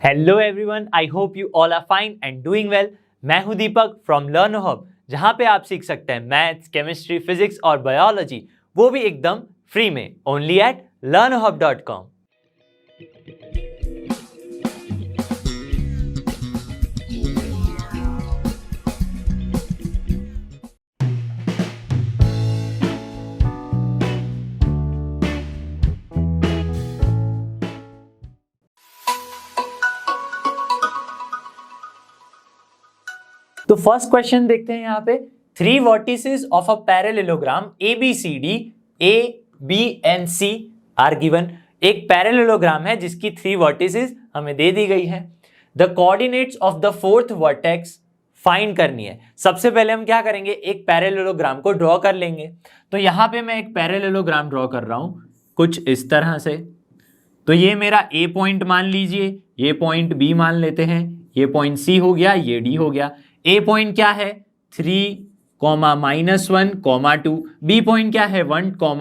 Hello everyone, I hope you all are fine and doing well. मैं हूं दीपक from learn hub, जहां पे आप सीख सकते हैं मैथ्स, केमिस्ट्री, फिजिक्स और बायोलॉजी, वो भी एकदम फ्री में, ओनली एट learnhub.com। तो फर्स्ट क्वेश्चन देखते हैं यहाँ पे। 3 vertices of a parallelogram ABCD A B and C are given. एक पैरेललोग्राम है जिसकी 3 वर्टिसेस हमें दे दी गई है। The coordinates of the fourth vertex find करनी है। सबसे पहले हम क्या करेंगे, एक पैरेललोग्राम को ड्रॉ कर लेंगे। तो यहाँ पे मैं एक पैरेललोग्राम ड्रॉ कर रहा हूं कुछ इस तरह से। तो ये मेरा A पॉइंट मान लीजिए, ये पॉइंट B मान लेते हैं, ये पॉइंट C हो गया, ये D हो गया। A पॉइंट क्या है 3, -1, 2। B पॉइंट क्या है 1, 2,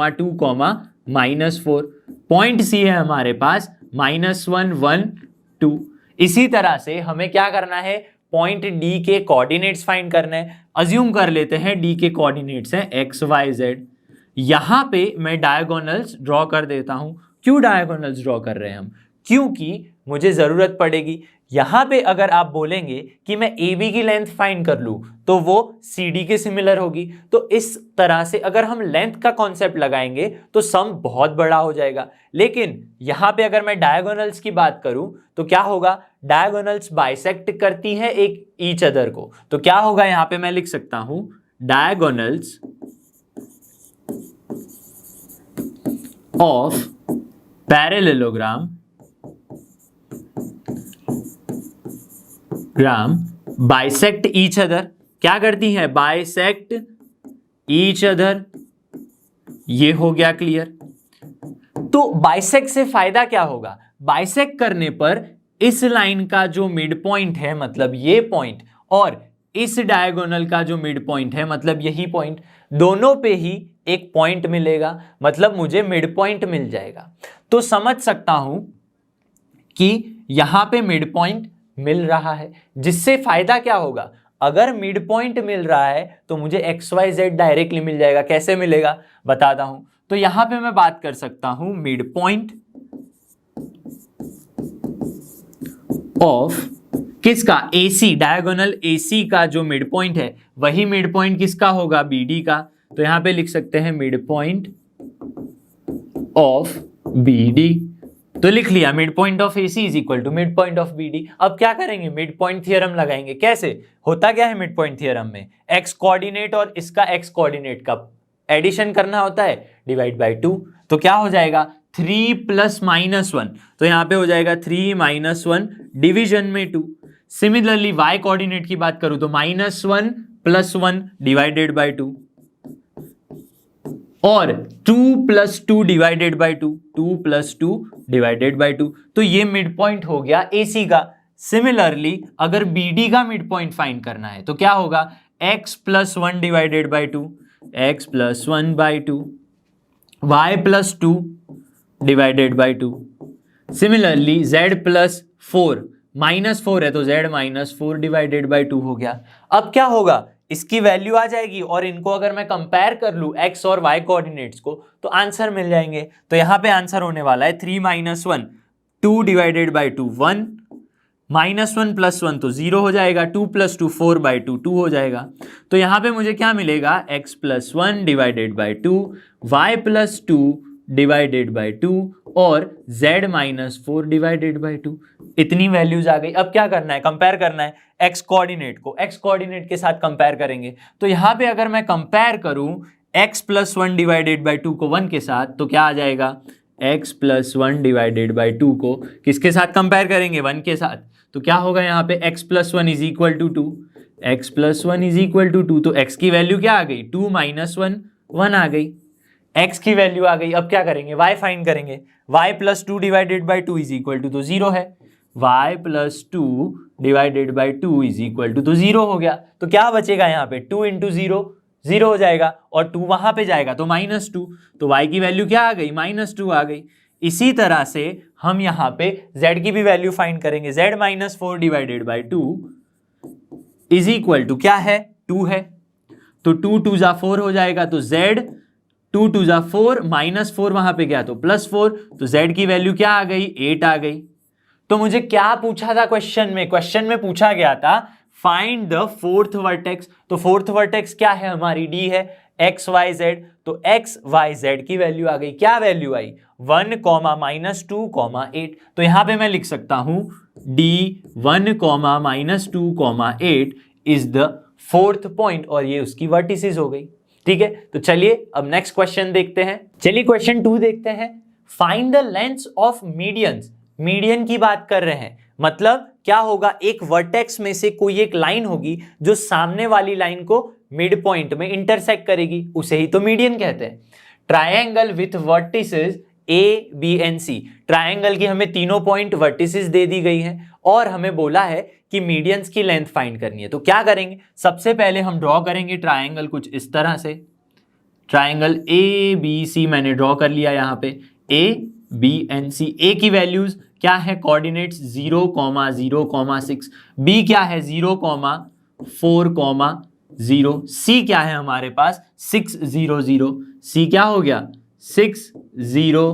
-4। पॉइंट C है हमारे पास -1, 1, 2। इसी तरह से हमें क्या करना है, पॉइंट D के कोऑर्डिनेट्स फाइंड करना है। अज्यूम कर लेते हैं D के कोऑर्डिनेट्स हैं x, y, z। यहां पे मैं डायगोनल्स ड्रॉ कर देता हूं। क्यों डायगोनल्स ड्रॉ कर रहे हैं हम? क्योंकि मुझे जरूरत पड़ेगी। यहां पे अगर आप बोलेंगे कि मैं AB की लेंथ फाइंड कर लूं तो वो CD के सिमिलर होगी। तो इस तरह से अगर हम लेंथ का कॉन्सेप्ट लगाएंगे तो सम बहुत बड़ा हो जाएगा। लेकिन यहां पे अगर मैं डायगोनल्स की बात करूं तो क्या होगा, डायगोनल्स बाइसेक्ट करती है एक ईच अदर को। तो क्या होगा, यहां पे मैं लिख सकता हूं diagonals of parallelogram bisect each other. क्या करती है, बाइसेक्ट ईच अदर। ये हो गया क्लियर। तो बाइसेक्ट से फायदा क्या होगा, बाइसेक्ट करने पर इस लाइन का जो मिड पॉइंट है, मतलब ये पॉइंट, और इस डायगोनल का जो मिड पॉइंट है, मतलब यही पॉइंट, दोनों पे ही एक पॉइंट मिलेगा, मतलब मुझे मिड पॉइंट मिल जाएगा। तो समझ सकता हूं कि यहां पे मिड पॉइंट मिल रहा है, जिससे फायदा क्या होगा, अगर मिड पॉइंट मिल रहा है तो मुझे XYZ डायरेक्टली मिल जाएगा। कैसे मिलेगा बताता हूं। तो यहां पे मैं बात कर सकता हूं मिड पॉइंट ऑफ किसका, AC, डायगोनल AC का जो मिड पॉइंट है वही मिड पॉइंट किसका होगा, BD का। तो यहां पे लिख सकते हैं मिड पॉइंट ऑफ BD। तो लिख लिया mid point of AC is equal to mid point of BD। अब क्या करेंगे, मिड पॉइंट थियरम लगाएंगे। कैसे होता क्या है मिड पॉइंट थियरम में, x कोऑर्डिनेट और इसका x कोऑर्डिनेट का एडिशन करना होता है, डिवाइड बाय 2। तो क्या हो जाएगा 3 + -1, तो यहां पे हो जाएगा 3 - 1 डिवीजन में 2। सिमिलरली y कोऑर्डिनेट की बात करूं तो -1 + 1 डिवाइडेड बाय 2, और 2 + 2 डिवाइडेड बाय 2, 2 + 2 डिवाइडेड बाय 2। तो ये मिड पॉइंट हो गया AC का। सिमिलरली अगर BD का मिड पॉइंट फाइंड करना है तो क्या होगा, x + 1 divided by 2, x + 1 by 2, y + 2 divided by 2। Similarly z + 4, -4 है तो z - 4 डिवाइडेड बाय 2 हो गया। अब क्या होगा, इसकी वैल्यू आ जाएगी और इनको अगर मैं कंपेयर कर लूं x और y कोऑर्डिनेट्स को तो आंसर मिल जाएंगे। तो यहां पे आंसर होने वाला है 3 - 1, 2 डिवाइडेड बाय 2 1, -1 + 1 तो 0 हो जाएगा, 2 + 2 4/2 2 हो जाएगा। तो यहां पे मुझे क्या मिलेगा, x + 1 divided by 2, y + 2 divided by 2, और z - 4 डिवाइडेड बाय 2। इतनी वैल्यूज आ गई। अब क्या करना है, कंपेयर करना है x कोऑर्डिनेट को x कोऑर्डिनेट के साथ कंपेयर करेंगे। तो यहां पे अगर मैं कंपेयर करूं x + 1 डिवाइडेड बाय 2 को 1 के साथ, तो क्या आ जाएगा, x + 1 डिवाइडेड बाय 2 को किसके साथ कंपेयर करेंगे, 1 के साथ। तो क्या होगा यहाँ पे, x + 1 is equal to 2, x + 1 is equal to 2। तो x की वैल्यू क्या आ गई, 2 - 1 1 आ गई, x की वैल्यू आ गई। अब क्या करेंगे, y फाइंड करेंगे। y + 2 divided by 2 is equal to, तो 0 है, y + 2 divided by 2 is equal to, तो 0 हो गया। तो क्या बचेगा यहाँ पे, 2 × 0 0 हो जाएगा, और 2 वहां पे जाएगा तो -2। तो y की वैल्यू क्या आ गई, -2 आ गई। इसी तरह से हम यहाँ पे z की भी वैल्यू फाइंड करेंगे। z minus 4 divided by 2 is equal to क्या है, 2 है, तो 2 2 जा 4 हो जाएगा, तो z 2 2 जा 4 माइनस 4 वहां पे गया तो प्लस 4, तो z की वैल्यू क्या आ गई, 8 आ गई। तो मुझे क्या पूछा था क्वेश्चन में पूछा गया था फाइंड द फोर्थ वर्टेक्स। तो फोर्थ वर्टेक्स क्या है हमारी, d है, एक्स वाई जेड, तो एक्स वाई जेड की वैल्यू आ गई, क्या वैल्यू आई, 1 माइनस 2 8। तो यहां पे मैं लिख सकता हूं d 1 minus 2 8 is the fourth point, और ये उसकी वर्टिसेस हो गई। ठीक है, तो चलिए अब नेक्स्ट क्वेश्चन देखते हैं। चलिए क्वेश्चन 2 देखते हैं। Find the lengths of medians. Median की बात कर रहे हैं, मतलब क्या होगा, एक वर्टेक्स में से कोई एक लाइन होगी जो सामने वाली लाइन को मिड पॉइंट में इंटरसेक्ट करेगी, उसे ही तो मीडियन कहते हैं। Triangle with vertices A B and C, triangle की हमें तीनों पॉइंट वर्टिसेस दे दी गई हैं और हमें बोला है कि मीडियंस की लेंथ फाइंड करनी है। तो क्या करेंगे, सबसे पहले हम ड्रॉ करेंगे ट्रायंगल कुछ इस तरह से। ट्रायंगल ए बी सी मैंने ड्रॉ कर लिया यहाँ पे, ए बी एंड सी। ए की वैल्यूज क्या है, कोऑर्डिनेट्स 0, 0, 6, बी क्या है 0, 4, 0, सी क्या है हमारे पास 6, 0, 0, सी क्या हो गया 6, 0,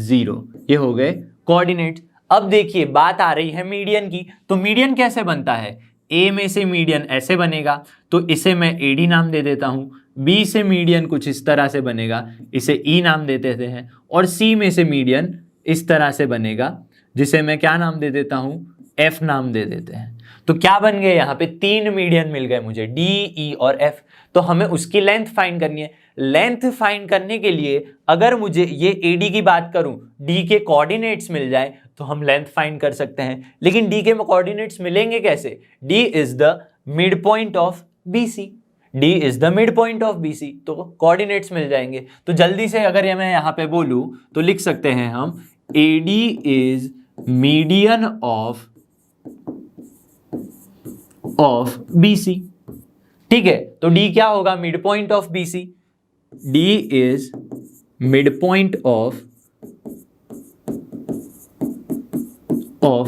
0, ये हो गए कोऑर्डिनेट्स। अब देखिए बात आ रही है मीडियन की, तो मीडियन कैसे बनता है, ए में से मीडियन ऐसे बनेगा, तो इसे मैं एडी नाम दे देता हूं, बी से मीडियन कुछ इस तरह से बनेगा, इसे ई नाम दे देते हैं, और सी में से मीडियन इस तरह से बनेगा, जिसे मैं क्या नाम दे देता हूं, एफ नाम दे देते हैं। तो क्या बन गए, यहाँ पे 3 मीडियन मिल गए मुझे, डी ई और एफ। तो हमें उसकी लेंथ फाइंड करनी है। लेंथ फाइंड करने के लिए अगर मुझे ये एडी की बात करूं, डी के कोऑर्डिनेट्स मिल जाए तो हम लेंथ फाइंड कर सकते हैं, लेकिन डी के कोऑर्डिनेट्स मिलेंगे कैसे, D is the mid point of BC, D is the mid point of BC, तो कोऑर्डिनेट्स मिल जाएंगे। तो जल्दी से अगर ये मैं यहाँ पे बोलूं तो लिख सकते हैं हम AD is median of BC। ठीक है, तो D क्या होगा, mid point of BC, D is mid point of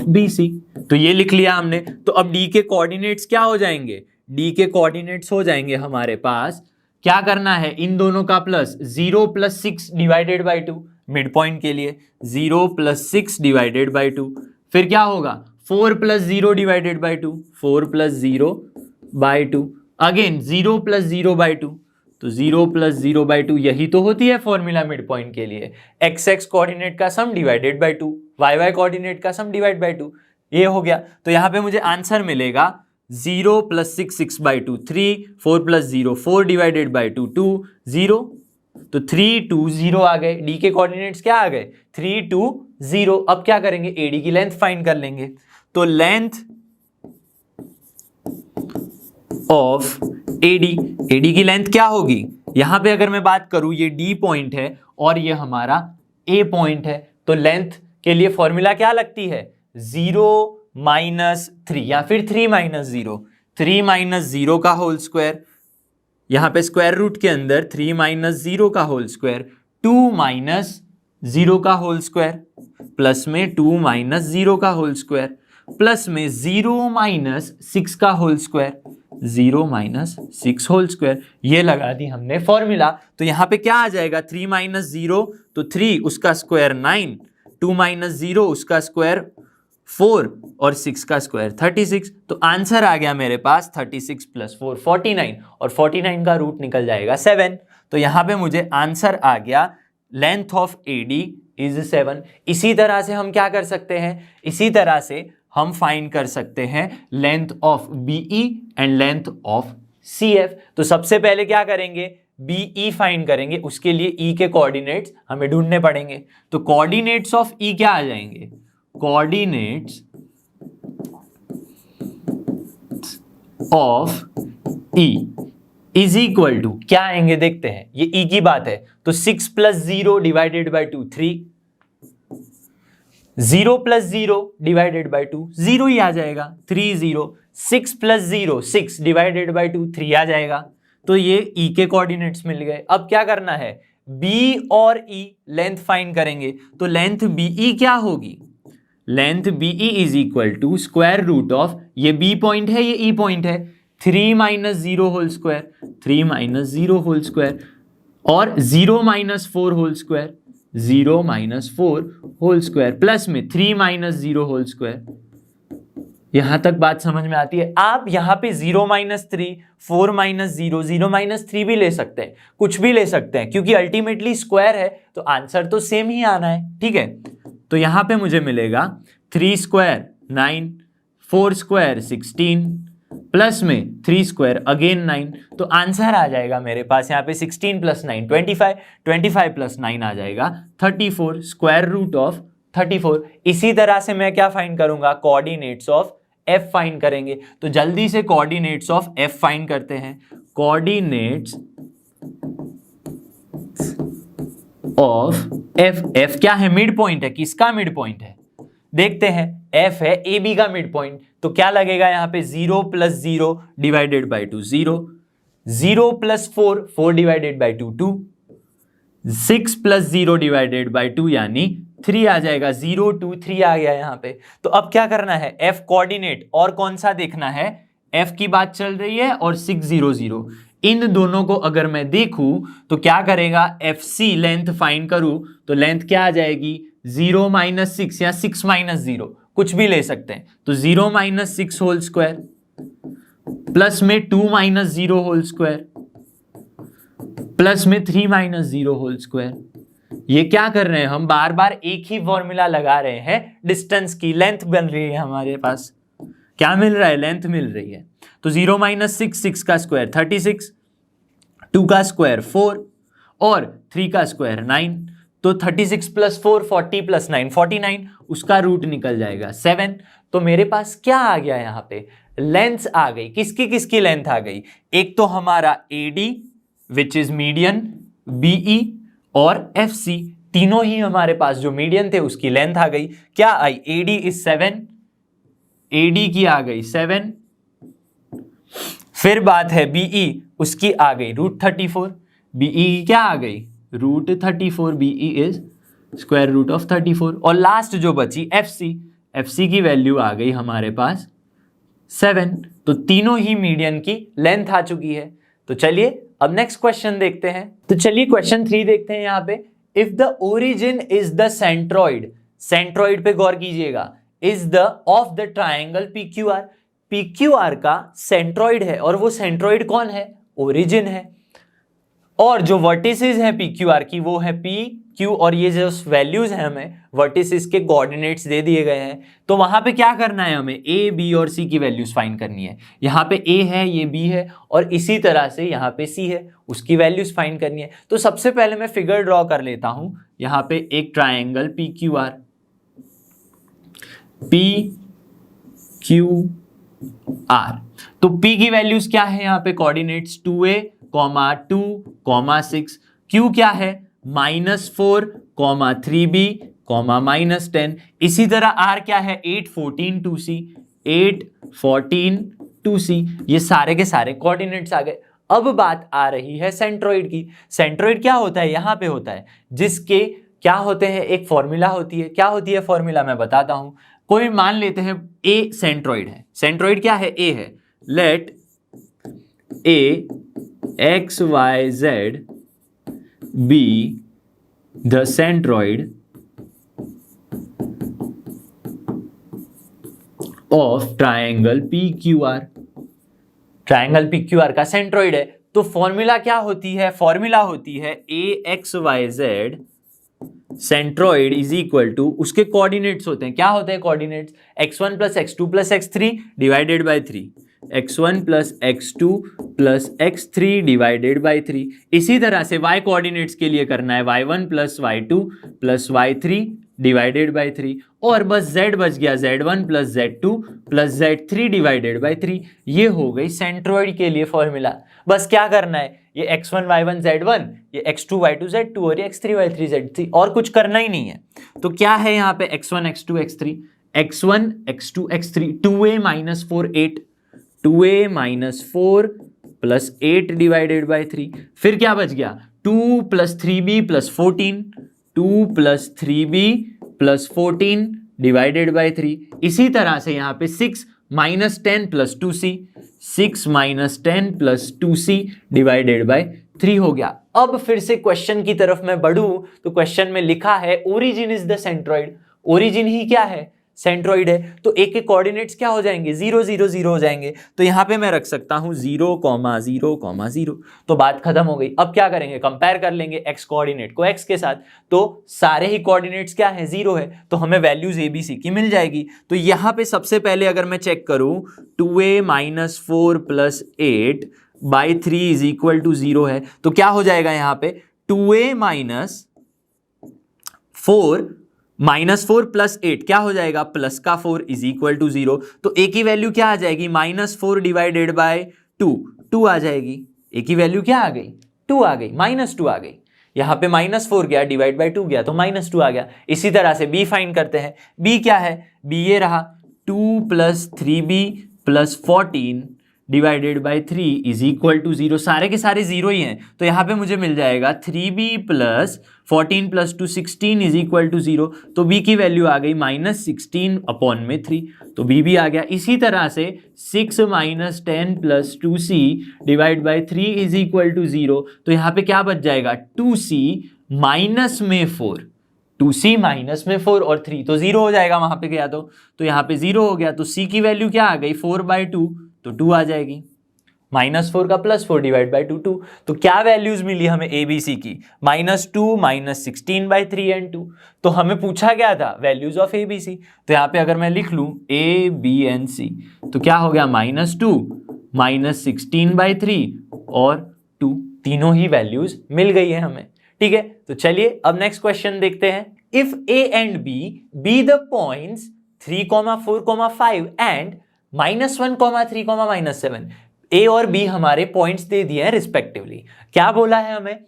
BC। तो ये लिख लिया हमने। तो अब D के कोऑर्डिनेट्स क्या हो जाएंगे, D के कोऑर्डिनेट्स हो जाएंगे हमारे पास, क्या करना है, इन दोनों का plus 0 + 6 divided by 2, mid point के लिए 0 + 6 डिवाइडेड बाई 2, फिर क्या होगा 4 + 0 divided by 2, 4 + 0 by 2, again 0 + 0 by 2, तो 0 + 0 बाई 2, यही तो होती है फॉर्मूला मिड पॉइंट के लिए, x x कोऑर्डिनेट का सम divided by 2, y y coordinate का सम डिवाइड बाई 2, ये हो गया। तो यहाँ पे मुझे आंसर मिलेगा 0 + 6 6 बाई 2 3, 4 + 0 4 डिवाइडेड बाई 2 2 0, तो 3 2 0 आ गए। डी के कोऑर्डिनेट्स क्या आ गए 3 2 0। अब क्या करेंगे, एडी की लेंथ फाइंड कर लेंगे। तो लेंथ ऑफ एडी की लेंथ क्या होगी, यहां पे अगर मैं बात करूं ये डी पॉइंट है और ये हमारा ए पॉइंट है, तो लेंथ के लिए फॉर्मूला क्या लगती है 0 - 3 या फिर 3 - 0, 3 - 0 का होल स्क्वायर, यहां पे स्क्वायर रूट के अंदर 3 - 0 का होल स्क्वायर, 2 - 0 का होल स्क्वायर, प्लस में 2 - 0 का होल स्क्वायर, प्लस में 0 - 6 का होल स्क्वायर, 0 - 6 होल स्क्वायर, ये लगा दी हमने फॉर्मूला। तो यहां पे क्या आ जाएगा 3 - 0 तो 3 उसका स्क्वायर 9, 2 - 0 उसका स्क्वायर 4 और 6 का स्क्वायर 36। तो आंसर आ गया मेरे पास 36 + 4 49, और 49 का रूट निकल जाएगा 7। तो यहां पे मुझे आंसर आ गया लेंथ ऑफ एडी इज 7। इसी तरह से हम क्या कर सकते हैं, इसी तरह से हम फाइंड कर सकते हैं length of BE and length of CF. तो सबसे पहले क्या करेंगे, बीई फाइंड करेंगे, उसके लिए ई के कोऑर्डिनेट्स हमें ढूंढने पड़ेंगे। तो कोऑर्डिनेट्स ऑफ ई क्या आ जाएंगे, coordinates of E is equal to क्या आएंगे, देखते हैं। ये ई की बात है तो 6 + 0 डिवाइडेड बाई 2 3, 0 + 0 डिवाइडेड बाई 2 0 ही आ जाएगा 3 0, 6 + 0 6 डिवाइडेड बाई 2 3 आ जाएगा। तो ये ई के कोऑर्डिनेट्स मिल गए। अब क्या करना है, बी और ई लेंथ फाइंड करेंगे, तो लेंथ बीई क्या होगी, length BE is equal to square root of, ये बी पॉइंट है ये ई पॉइंट है, 3 minus 0 whole square, 3 minus 0 whole square, और 0 minus 4 whole square, 0 minus 4 whole square, plus में 3 माइनस 0 होल स्क्वायर। यहां तक बात समझ में आती है। आप यहां पे 0 माइनस 3, 4 माइनस 0, 0 माइनस 3 भी ले सकते हैं, कुछ भी ले सकते हैं, क्योंकि अल्टीमेटली स्क्वायर है तो आंसर तो सेम ही आना है, ठीक है। तो यहां पे मुझे मिलेगा 3 स्क्वायर 9, 4 स्क्वायर 16, प्लस में 3 स्क्वायर अगेन 9, तो आंसर आ जाएगा मेरे पास यहाँ पे 16 प्लस 9 25, 25 प्लस 9 आ जाएगा 34, स्क्वायर रूट ऑफ 34। इसी तरह से मैं क्या फाइंड करूंगा, कोऑर्डिनेट्स ऑफ एफ फाइंड करेंगे। तो जल्दी से कोऑर्डिनेट्स ऑफ एफ फाइंड करते हैं। कोऑर्डिनेट्स ऑफ एफ, एफ क्या है, मिड पॉइंट है, किसका मिड पॉइंट है, देखते हैं। एफ है ए बी का मिड पॉइंट, तो क्या लगेगा यहाँ पे 0 plus 0 divided by 2 0, 0 plus 4 4 divided by 2 2, 6 plus 0 divided by 2 यानी 3 आ जाएगा, 0 2 3 आ गया यहाँ पे। तो अब क्या करना है, एफ कोऑर्डिनेट और कौन सा देखना है, एफ की बात चल रही है और 6 0 0, इन दोनों को अगर मैं देखूं तो क्या करेगा, एफ सी लेंथ फाइंड करूं तो लेंथ क्या आ जाएगी, 0 माइनस 6 या 6 माइनस 0, कुछ भी ले सकते हैं। तो 0 माइनस 6 होल स्क्वायर प्लस में 2 माइनस 0 होल स्क्वायर प्लस में 3 माइनस 0 होल स्क्वायर। ये क्या कर रहे हैं, हम बार बार एक ही फॉर्मूला लगा रहे हैं, डिस्टेंस की लेंथ बन रही है हमारे पास, क्या मिल रहा है, लेंथ मिल रही है। तो 0 माइनस 6, 6 का स्क्वायर 36, 2 का स्क्वायर 4 और 3 का स्क्वायर 9, तो 36 प्लस 4 40 प्लस 9 49, उसका रूट निकल जाएगा 7। तो मेरे पास क्या आ गया, यहाँ पे लेंथ आ गई, किसकी किसकी लेंथ आ गई, एक तो हमारा AD which is median, BE और FC, तीनों ही हमारे पास जो मीडियन थे उसकी लेंथ आ गई। क्या आई, AD इज 7, AD की आ गई 7, फिर बात है BE, उसकी आ गई रूट 34, BE क्या आ गई, root 34, BE is square root of 34, और लास्ट जो बची FC, FC की वैल्यू आ गई हमारे पास 7। तो तीनों ही मीडियन की लेंथ आ चुकी है। तो चलिए अब नेक्स्ट क्वेश्चन देखते हैं। तो चलिए क्वेश्चन 3 देखते हैं यहाँ पे। If the origin is the centroid, centroid पे गौर कीजिएगा, is the of the triangle PQR, PQR का सेंट्रॉइड है, और वो सेंट्रॉइड कौन है, ओरिजिन है, और जो वर्टिसेस हैं PQR की वो है P Q, और ये जो वैल्यूज हैं हमें वर्टिसेस के कोऑर्डिनेट्स दे दिए गए हैं। तो वहां पे क्या करना है, हमें A B और C की वैल्यूज फाइंड करनी है। यहाँ पे A है, ये B है, और इसी तरह से यहाँ पे C है, उसकी वैल्यूज फाइंड करनी है। तो सबसे पहले मैं फिगर ड्रॉ कर लेता हूं। यहाँ पे एक ट्राइंगल PQR, PQR, तो P की वैल्यूज क्या है, यहाँ पे कोऑर्डिनेट्स 2a, 2, 6, Q क्या है -4, 3b, -10, इसी तरह R क्या है 8 14 2c, 8 14 2c, ये सारे के सारे कोऑर्डिनेट्स आ गए। अब बात आ रही है सेंट्रॉइड की। सेंट्रॉइड क्या होता है, यहाँ पे होता है जिसके क्या होते हैं, एक फॉर्मूला होती है। क्या होती है फॉर्मूला, मैं बताता हूं। कोई मान लेते हैं A सेंट्रॉइड है, सेंट्रॉइड क्या है, A है, late A X Y Z be the centroid of triangle PQR, triangle PQR का सेंट्रॉइड है। तो फॉर्मूला क्या होती है, फॉर्मूला होती है AXYZ centroid is equal to, उसके कोऑर्डिनेट्स होते हैं, क्या होते हैं coordinates, x1 plus x2 plus x3 divided by 3, x1 plus x2 plus x3 divided by 3। इसी तरह से y कोऑर्डिनेट्स के लिए करना है y1 plus y2 plus y3 divided by 3, और बस z बच गया z1 plus z2 plus z3 divided by 3। ये हो गई सेंट्रॉइड के लिए फॉर्मूला। बस क्या करना है, ये x1 y1 z1, ये x2 y2 z2 और ये x3 y3 z3, और कुछ करना ही नहीं है। तो क्या है यहाँ पे x1 x2 x3, x1 x2 x3, 2a minus 4 8, 2a minus 4 plus 8 divided by 3, फिर क्या बच गया 2 plus 3b plus 14, 2 plus 3b plus 14 divided by 3। इसी तरह से यहाँ पे 6 minus 10 plus 2c, 6 minus 10 plus 2c divided by 3 हो गया। अब फिर से क्वेश्चन की तरफ मैं बढ़ूं तो क्वेश्चन में लिखा है origin is the centroid. Origin ही क्या है? सेंट्रॉइड है। तो ए के कोऑर्डिनेट्स क्या हो जाएंगे? 0 0 0 हो जाएंगे। तो यहां पे मैं रख सकता हूं 0, 0, 0। तो बात खत्म हो गई। अब क्या करेंगे? कंपेयर कर लेंगे एक्स कोऑर्डिनेट को एक्स के साथ। तो सारे ही कोऑर्डिनेट्स क्या है? 0 है। तो हमें वैल्यूज ए बी सी की मिल जाएगी। तो यहां पे सबसे पहले अगर मैं चेक करूं 2a minus 4 plus 8 by 3 is equal to 0 है। तो क्या हो जाएगा यहां पे? 2a माइनस 4 प्लस 8 क्या हो जाएगा? प्लस का 4 इज इक्वल टू 0। तो ए की वैल्यू क्या आ जाएगी? -4 डिवाइडेड बाय 2 आ जाएगी। ए की वैल्यू क्या आ गई? 2 आ गई, -2 आ गई। यहां पे -4 गया, डिवाइड बाय 2 गया तो -2 आ गया। इसी तरह से बी फाइंड करते हैं। बी क्या है? बी ये रहा 2 plus 3b plus 14 divided by 3 is equal to 0। सारे के सारे 0 ही हैं। तो यहाँ पे मुझे मिल जाएगा 3b plus 14 plus 2 16 is equal to 0। तो b की वैल्यू आ गई -16 अपॉन में 3। तो b भी आ गया। इसी तरह से 6 minus 10 plus 2c divide by 3 is equal to 0। तो यहाँ पे क्या बच जाएगा? 2c माइनस में 4, 2c माइनस में 4 और 3 तो 0 हो जाएगा वहां पे गया तो यहाँ पे 0 हो गया। तो c की वैल्यू क्या आ गई? 4/2 तो 2 आ जाएगी। -4 का +4 डिवाइड बाई 2। तो क्या वैल्यूज मिली हमें ए बी सी की? -2 -16/3 एंड 2। तो हमें पूछा गया था values of A B C. तो यहाँ पे अगर मैं लिख लूं ए बी एंड सी तो क्या हो गया? -2 -16/3 और 2। तीनों ही वैल्यूज मिल गई है हमें। ठीक है, तो चलिए अब नेक्स्ट क्वेश्चन देखते हैं। If A and be the points 3, 4, 5 and -1, 3, -7। ए और बी हमारे पॉइंट्स दे दिए हैं रिस्पेक्टिवली। क्या बोला है हमें?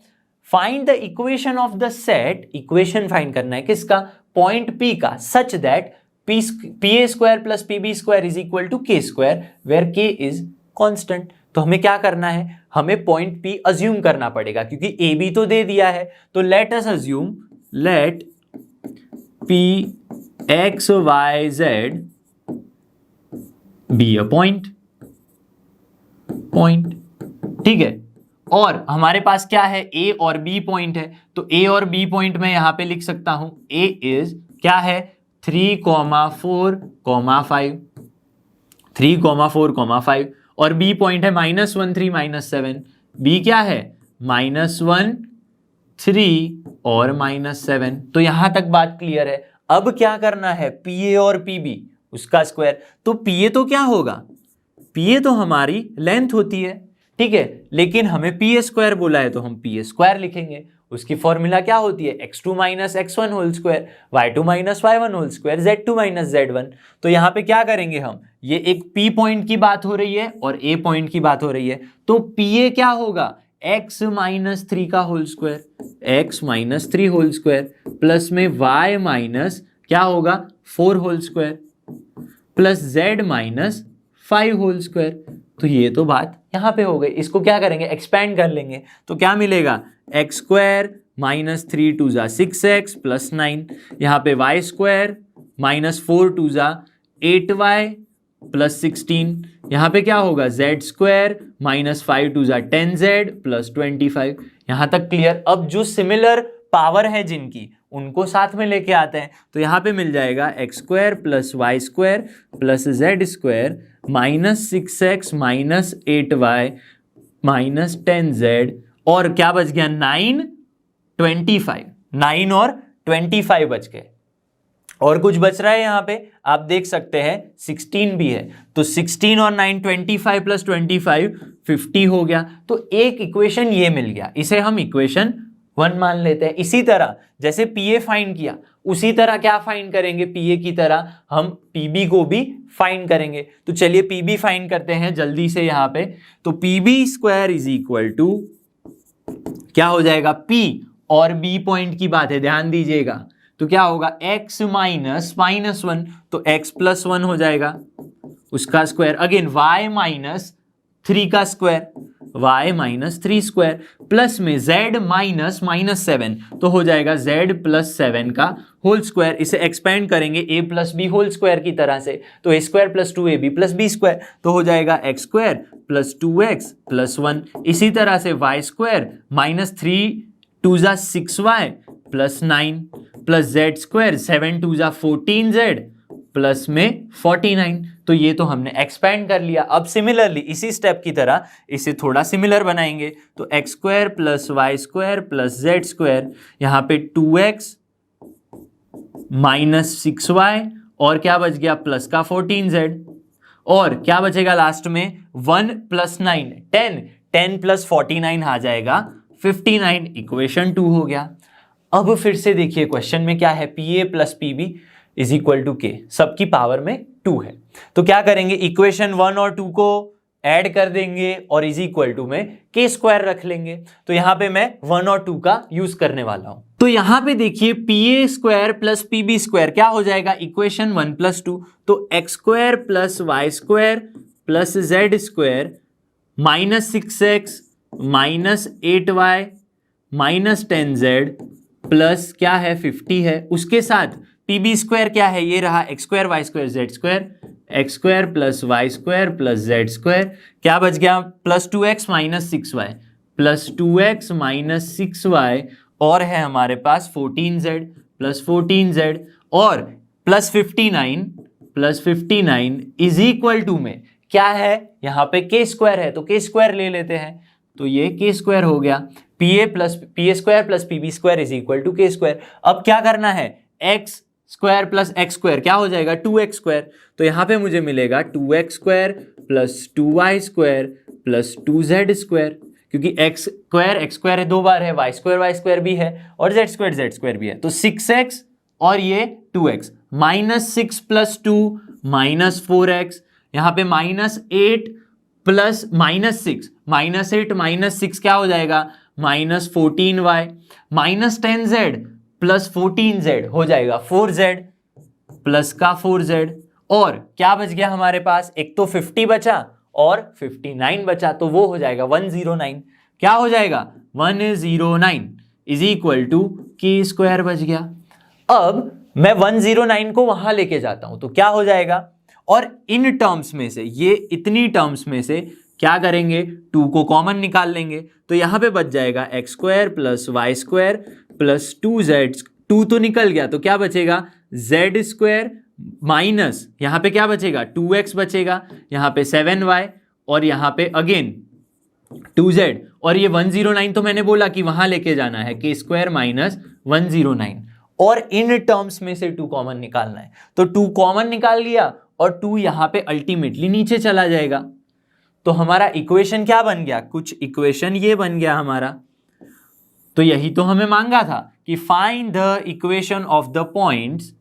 Find the equation of the set. Equation find करना है किसका? पॉइंट पी का, such that P square plus P B square is equal to के square where K is constant. तो हमें क्या करना है? हमें पॉइंट पी अज्यूम करना पड़ेगा क्योंकि ए बी तो दे दिया है। तो let us assume, let P X Y Z be a point. ठीक है, और हमारे पास क्या है? ए और बी पॉइंट है। तो ए और बी पॉइंट में यहां पे लिख सकता हूं ए इज क्या है? 3, 4, 5, 3, 4, 5 और बी पॉइंट है -1, 3, -7। बी क्या है? -1, 3 और -7। तो यहां तक बात क्लियर है। अब क्या करना है? पी ए और पी बी उसका स्क्वायर। तो पी ए तो क्या होगा? पी ए तो हमारी लेंथ होती है। ठीक है, लेकिन हमें पी ए स्क्वायर बोला है तो हम पी ए स्क्वायर लिखेंगे। उसकी फॉर्मूला क्या होती है? x2 minus x1 whole square, y2 minus y1 whole square, z2 minus z1। तो यहाँ पे क्या करेंगे हम? ये एक p पॉइंट की बात हो रही है और a पॉइंट की बात हो रही है। तो pa क्या होगा? x माइनस 3 का whole square, x minus 3 whole square plus में y माइनस क्या होगा? 4 whole square plus z minus 5 whole square. तो ये तो बात यहां पे हो गई। इसको क्या करेंगे? एक्सपैंड कर लेंगे। तो क्या मिलेगा? एक्स स्क्वायर माइनस 3 2 जा 6x प्लस 9। यहाँ पे वाई स्क्वायर माइनस 4 2 जा 8y प्लस 16। यहाँ पे क्या होगा? जेड स्क्वायर माइनस 5 2 जा 10z प्लस 25। यहाँ तक क्लियर। अब जो सिमिलर पावर है जिनकी, उनको साथ में लेके आते हैं। तो यहाँ पे मिल जाएगा x square plus y square plus z square minus 6x minus 8y minus 10z और क्या बच गया? 9, 25। 9 और 25 बच गए। और कुछ बच रहा है यहाँ पे, आप देख सकते हैं 16 भी है। तो 16 और 9 25 प्लस 25 50 हो गया। तो एक इक्वेशन ये मिल गया, इसे हम इक्वेशन 1 मान लेते हैं। इसी तरह जैसे पी ए फाइंड किया, उसी तरह क्या फाइंड करेंगे? पी ए की तरह हम पी बी को भी फाइंड करेंगे। तो चलिए पी बी फाइंड करते हैं जल्दी से यहाँ पे। तो P B square is equal to क्या हो जाएगा? P और B पॉइंट की बात है, ध्यान दीजिएगा। तो क्या होगा? x माइनस -1 तो x प्लस 1 हो जाएगा उसका स्क्वायर। अगेन y माइनस 3 का स्क्वायर, वाई माइनस 3 स्क्वायर प्लस में जेड माइनस माइनस 7, तो हो जाएगा जेड प्लस 7 का होल स्क्वायर। इसे एक्सपेंड करेंगे A plus B whole square की तरह से, तो A square plus 2ab plus B square, तो हो जाएगा x square plus 2x plus 1। इसी तरह से वाई स्क्वायर माइनस 3 2 जा 6y plus 9 plus z square 7 2 जा 14z प्लस में 49। तो ये तो हमने एक्सपेंड कर लिया। अब सिमिलरली इसी स्टेप की तरह इसे थोड़ा सिमिलर बनाएंगे, तो x square plus y square plus z square, यहाँ पे 2x माइनस 6y और क्या बच गया प्लस का 14z, और क्या बचेगा लास्ट में 1 प्लस 9 10, 10 प्लस 49 आ जाएगा 59, इक्वेशन 2 हो गया। अब फिर से देखिए क्वेश्चन में क्या है, P A plus P B is equal to k, सबकी पावर में 2 है। तो क्या करेंगे, इक्वेशन 1 और 2 को ऐड कर देंगे और इज इक्वल टू में के स्क्वायर रख लेंगे। तो यहां पे मैं 1 और 2 का यूज करने वाला हूं। तो यहां पे देखिए P A square plus P B square क्या हो जाएगा, इक्वेशन 1 प्लस 2, तो x square plus y square plus z square minus 6x minus 8y minus 10z plus क्या है 50 है। उसके साथ पी बी स्क्वायर क्या है, ये रहा x square y square z square, x square plus y square plus z square, क्या बच गया plus 2x minus 6y plus 2x minus 6y, और है हमारे पास 14z प्लस 14z और प्लस 59 इज इक्वल टू में क्या है, यहाँ पे के स्क्वायर है तो के स्क्वायर ले लेते हैं, तो ये के स्क्वायर हो गया। P A square plus P B square is equal to के स्क्वायर। अब क्या करना है, x square plus x square क्या हो जाएगा 2x स्क्वायर, तो यहाँ पे मुझे मिलेगा 2x square plus 2y square plus 2z square, क्योंकि एक्स स्क्वायर है 2 बार है, y स्क्वायर भी है और z स्क्वायर भी है, तो 6x और ये 2x minus 6 plus 2 minus 4x, यहाँ पे minus 8 plus minus 6 minus 8 minus 6 क्या हो जाएगा minus 14y minus 10z plus 14z हो जाएगा 4z प्लस का 4z, और क्या बच गया हमारे पास, एक तो 50 बचा और 59 बचा, तो वो हो जाएगा 109। क्या हो जाएगा 109 इज इक्वल टू के स्क्वायर बच गया। अब मैं 109 को वहां लेके जाता हूं तो क्या हो जाएगा, और इन टर्म्स में से ये इतनी टर्म्स में से क्या करेंगे 2 को कॉमन निकाल लेंगे, तो यहां पे बच जाएगा x square plus y square plus 2z, 2 तो निकल गया तो क्या बचेगा z स्क्वायर माइनस यहां पे क्या बचेगा 2x बचेगा, यहां पे 7y और यहां पे अगेन 2z, और ये 109 तो मैंने बोला कि वहां लेके जाना है के स्क्वायर माइनस 109, और इन टर्म्स में से 2 कॉमन निकालना है, तो 2 कॉमन निकाल लिया और 2 यहां पे अल्टीमेटली नीचे चला जाएगा, तो हमारा इक्वेशन क्या बन गया, कुछ इक्वेशन ये बन गया हमारा। तो यही तो हमें मांगा था कि find the equation of the points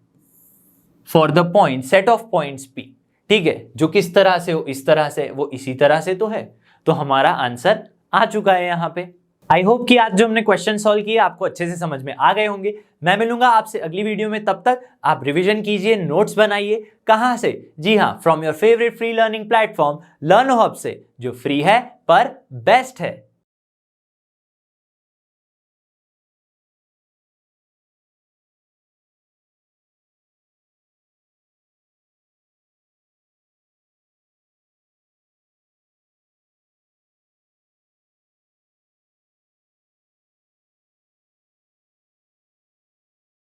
for the point set of points P, ठीक है, जो किस तरह से हो, इस तरह से, वो इसी तरह से तो है, तो हमारा आंसर आ चुका है यहाँ पे। आई होप कि आज जो हमने क्वेश्चन सॉल्व किए आपको अच्छे से समझ में आ गए होंगे। मैं मिलूंगा आपसे अगली वीडियो में, तब तक आप रिवीजन कीजिए, नोट्स बनाइए। कहां से, जी हाँ, from your favourite free learning platform लर्नो hub से, जो फ्री है पर बेस्ट है।